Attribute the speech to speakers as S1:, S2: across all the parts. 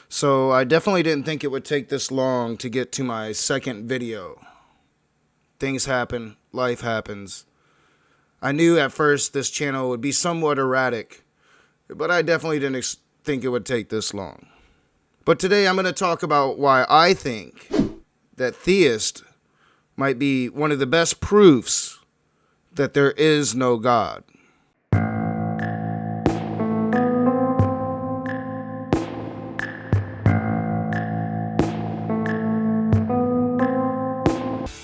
S1: So I definitely didn't think it would take this long to get to my second video. Things happen, life happens. I knew at first this channel would be somewhat erratic, but I definitely didn't think it would take this long. But today I'm going to talk about why I think that theist might be one of the best proofs that there is no God.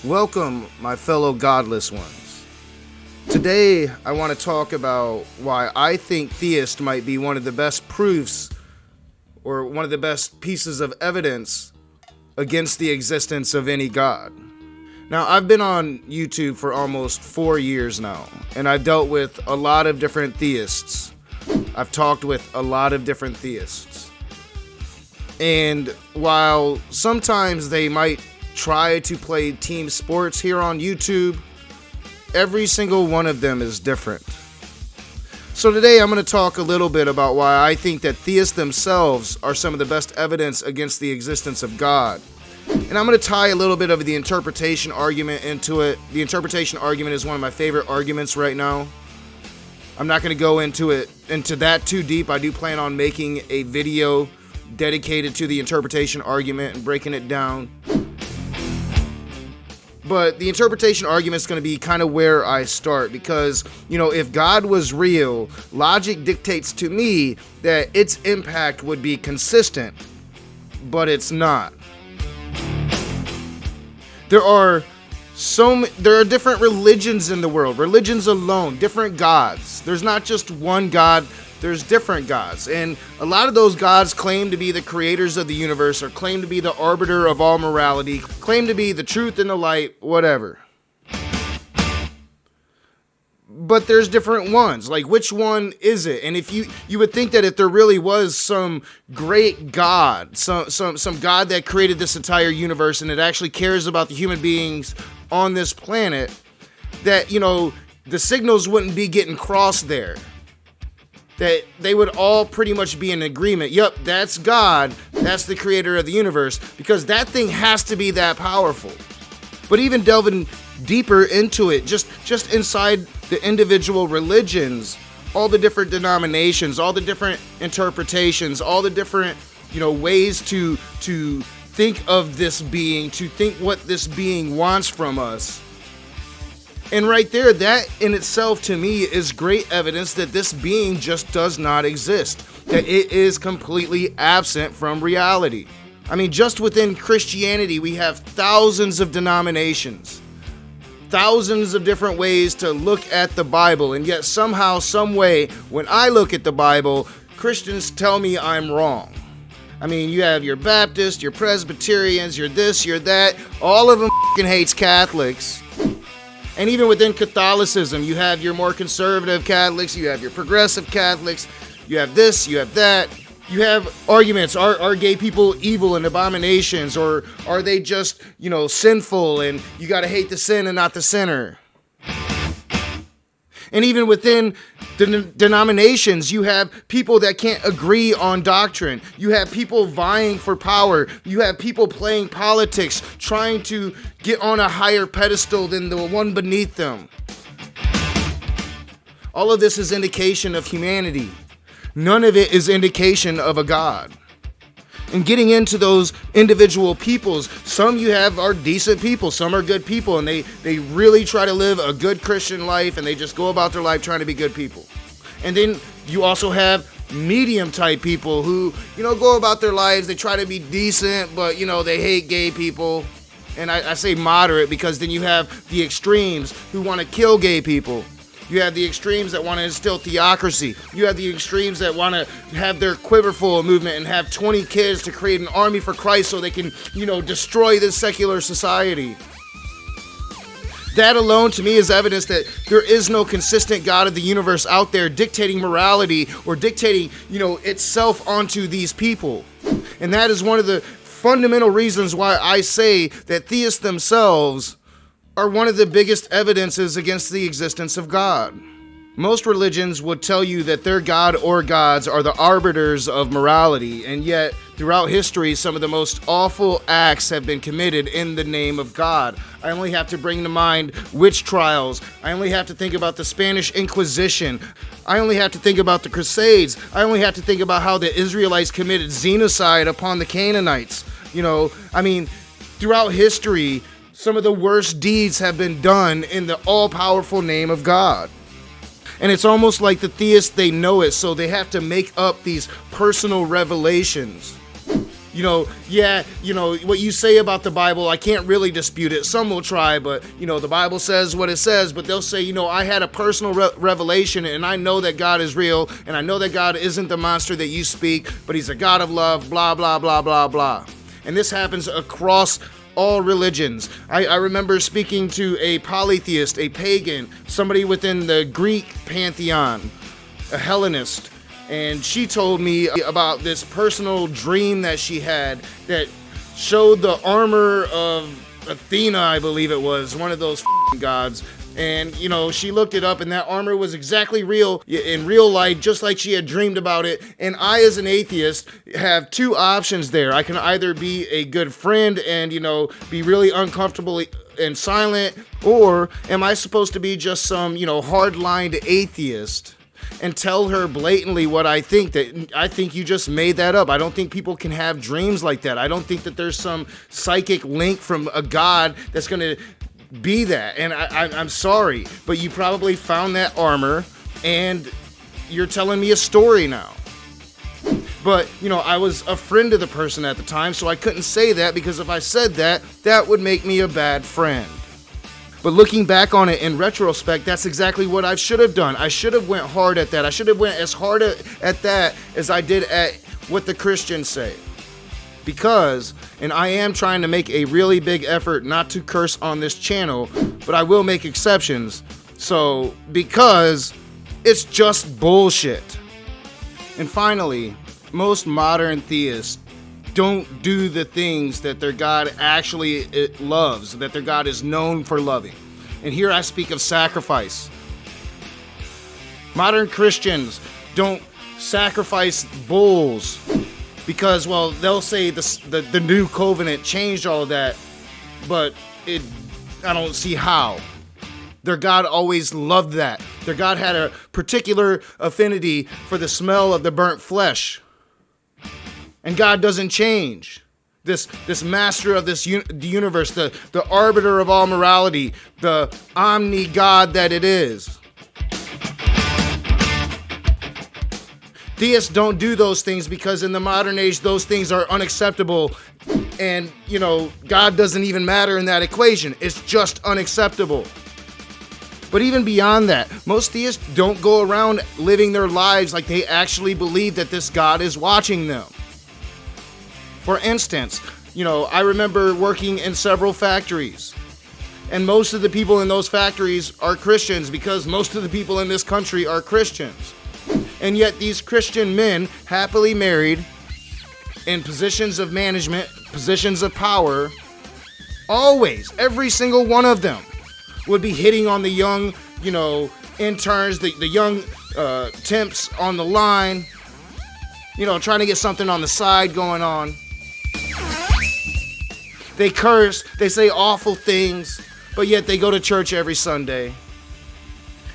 S1: Welcome, my fellow Godless Ones. Today, I want to talk about why I think theist might be one of the best proofs or one of the best pieces of evidence against the existence of any God. Now, I've been on YouTube for almost 4 years now, and I've dealt with a lot of different theists. I've talked with a lot of different theists. And while sometimes they might try to play team sports here on YouTube, every single one of them is different. So today I'm going to talk a little bit about why I think that theists themselves are some of the best evidence against the existence of God. And I'm going to tie a little bit of the interpretation argument into it. The interpretation argument is one of my favorite arguments right now. I'm not going to go into that too deep. I do plan on making a video dedicated to the interpretation argument and breaking it down. But the interpretation argument is going to be kind of where I start because, if God was real, logic dictates to me that its impact would be consistent, but it's not. There are different religions in the world, religions alone, different gods. There's not just one God. There's different gods, and a lot of those gods claim to be the creators of the universe or claim to be the arbiter of all morality, claim to be the truth and the light, whatever. But there's different ones. Like, which one is it? And if you would think that if there really was some great God, some God that created this entire universe and it actually cares about the human beings on this planet, that, the signals wouldn't be getting crossed there. That they would all pretty much be in agreement. Yep, that's God. That's the creator of the universe. Because that thing has to be that powerful. But even delving deeper into it, just inside the individual religions, all the different denominations, all the different interpretations, all the different, ways to think of this being, to think what this being wants from us. And right there, that in itself to me is great evidence that this being just does not exist, that it is completely absent from reality. I mean, just within Christianity, we have thousands of denominations, thousands of different ways to look at the Bible, and yet somehow, some way, when I look at the Bible, Christians tell me I'm wrong. I mean, you have your Baptists, your Presbyterians, your this, your that, all of them hates Catholics. And even within Catholicism, you have your more conservative Catholics, you have your progressive Catholics, you have this, you have that. You have arguments, are gay people evil and abominations, or are they just, sinful and you gotta hate the sin and not the sinner? And even within the denominations, you have people that can't agree on doctrine. You have people vying for power. You have people playing politics, trying to get on a higher pedestal than the one beneath them. All of this is indication of humanity. None of it is indication of a God. And getting into those individual peoples, some you have are decent people, some are good people, and they really try to live a good Christian life, and they just go about their life trying to be good people. And then you also have medium type people who, go about their lives, they try to be decent, but, they hate gay people. And I say moderate because then you have the extremes who want to kill gay people. You have the extremes that want to instill theocracy. You have the extremes that want to have their quiverful movement and have 20 kids to create an army for Christ so they can, destroy this secular society. That alone to me is evidence that there is no consistent God of the universe out there dictating morality or dictating, itself onto these people. And that is one of the fundamental reasons why I say that theists themselves are one of the biggest evidences against the existence of God. Most religions would tell you that their god or gods are the arbiters of morality, and yet throughout history some of the most awful acts have been committed in the name of God. I only have to bring to mind witch trials. I only have to think about the Spanish Inquisition. I only have to think about the Crusades. I only have to think about how the Israelites committed genocide upon the Canaanites. Throughout history, some of the worst deeds have been done in the all-powerful name of God. And it's almost like the theists, they know it, so they have to make up these personal revelations. What you say about the Bible, I can't really dispute it. Some will try, but, the Bible says what it says, but they'll say, I had a personal revelation, and I know that God is real, and I know that God isn't the monster that you speak, but he's a God of love, blah, blah, blah, blah, blah. And this happens across all religions. I remember speaking to a polytheist, a pagan, somebody within the Greek pantheon, a Hellenist, and she told me about this personal dream that she had that showed the armor of Athena, I believe it was, one of those gods. And, she looked it up, and that armor was exactly real in real life, just like she had dreamed about it. And I, as an atheist, have two options there. I can either be a good friend and, be really uncomfortable and silent, or am I supposed to be just some, hard-lined atheist and tell her blatantly what I think, that I think you just made that up. I don't think people can have dreams like that. I don't think that there's some psychic link from a God that's going to be that. And I'm sorry, but you probably found that armor and you're telling me a story now. But, I was a friend of the person at the time, so I couldn't say that, because if I said that, that would make me a bad friend. But looking back on it in retrospect, that's exactly what I should have done. I should have went hard at that. I should have went as hard at that as I did at what the Christians say. Because, and I am trying to make a really big effort not to curse on this channel, but I will make exceptions. So, because it's just bullshit. And finally, most modern theists don't do the things that their God actually loves, that their God is known for loving. And here I speak of sacrifice. Modern Christians don't sacrifice bulls because, they'll say the new covenant changed all of that, but I don't see how. Their God always loved that. Their God had a particular affinity for the smell of the burnt flesh. And God doesn't change. This master of the universe, the arbiter of all morality, the omni-God that it is. Theists don't do those things because in the modern age, those things are unacceptable. And, God doesn't even matter in that equation. It's just unacceptable. But even beyond that, most theists don't go around living their lives like they actually believe that this God is watching them. For instance, I remember working in several factories. And most of the people in those factories are Christians because most of the people in this country are Christians. And yet these Christian men, happily married, in positions of management, positions of power, always, every single one of them would be hitting on the young, interns, the young temps on the line, trying to get something on the side going on. They curse, they say awful things, but yet they go to church every Sunday.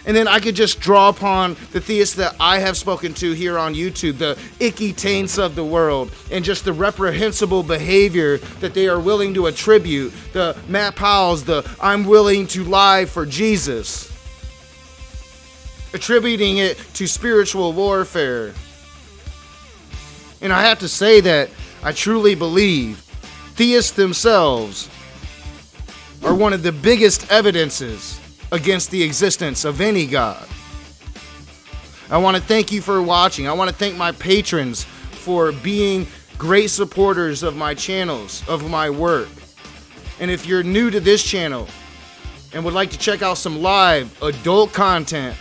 S1: And then I could just draw upon the theists that I have spoken to here on YouTube, the icky taints of the world, and just the reprehensible behavior that they are willing to attribute. The Matt Powell's, the I'm willing to lie for Jesus. Attributing it to spiritual warfare. And I have to say that I truly believe theists themselves are one of the biggest evidences against the existence of any God. I want to thank you for watching. I want to thank my patrons for being great supporters of my channels, of my work. And if you're new to this channel and would like to check out some live adult content,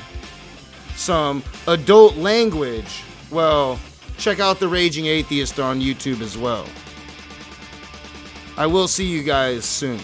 S1: some adult language, check out The Raging Atheist on YouTube as well. I will see you guys soon.